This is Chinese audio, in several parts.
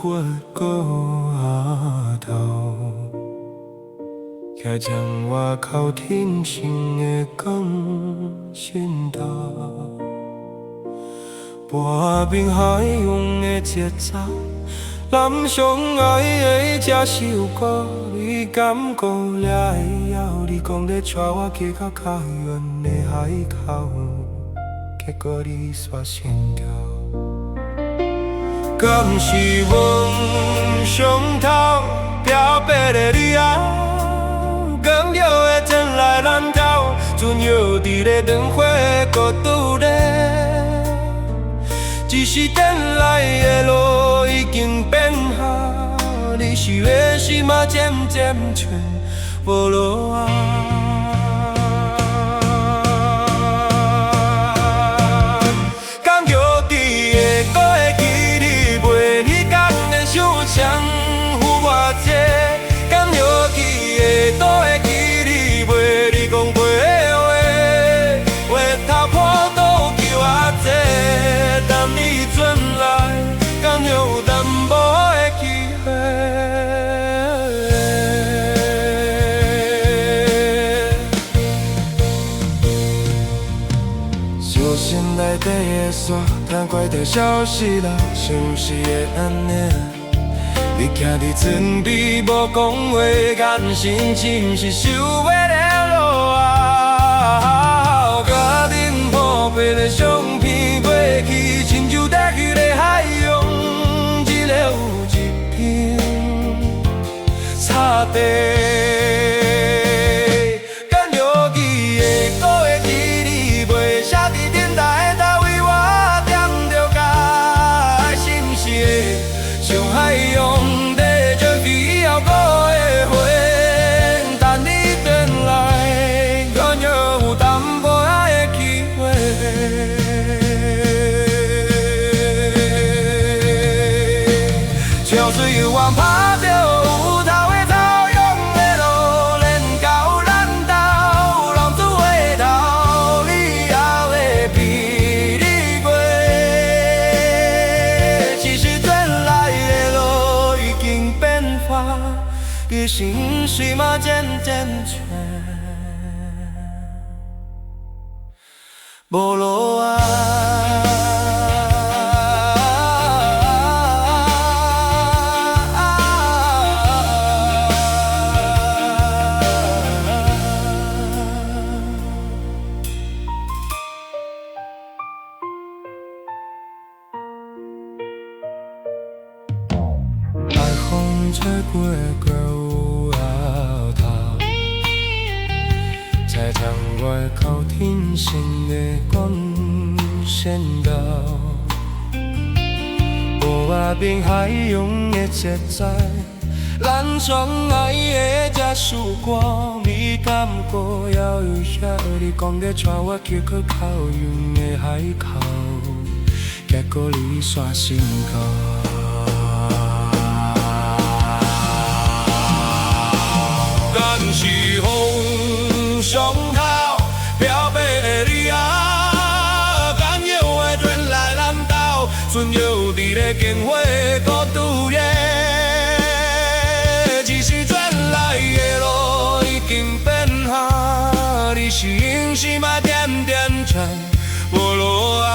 过过头，徛在外口天星的光线头，半边海洋的节奏，咱相爱的这首歌，你敢讲了以后，你讲要带我去到较远的海口，结果你煞先到。敢是梦上头漂白的你后，光耀的灯来咱头，船摇伫咧灯火的国度里。一时等来的路已经变下，你是的心嘛渐渐全无路啊。讲着你的歌会记你袂，彼天的想象有偌济。讲着去的都会记你袂，你讲过的话，话头破都叫我坐。等你转来，敢有淡薄的机会？手心内底的沙，摊开着消息啦，是不是会安尼？你徛伫船边无讲话，眼神是不是想要了落啊？家庭破败的相片飞去，亲像带去的海洋，一个有一片擦地。敢着记的，搁会记你袂？写伫电台的单位，我点着甲心事的上海洋。潮水犹原拍着有头的草原的路，连到咱头，浪子回头，你还会比你过。其实转来的路已经变化，其实水嘛渐渐全无路啊。吹过过后头，在窗外靠天星的光线高，无外边海洋的节奏，咱相爱的这首歌，你敢过要有遐？你讲要带我去靠较远的海口，结果你煞先到。敢是风上头漂白的你后，甘摇的船来咱头，船摇伫咧经过国度耶。一时转来的路已经变下，你是因是嘛点点全无路啊。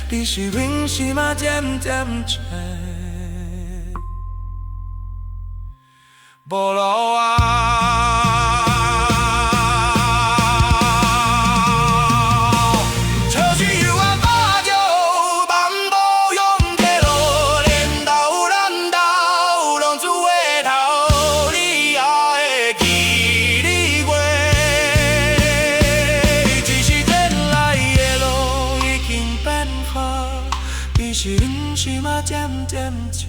你是允许嘛渐渐全无路啊。潮水是毋是嘛渐渐多？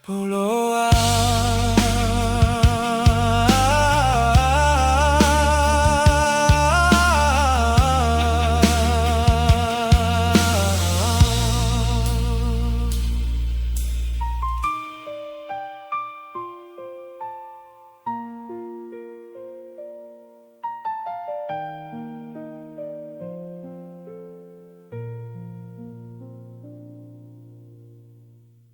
无路啊。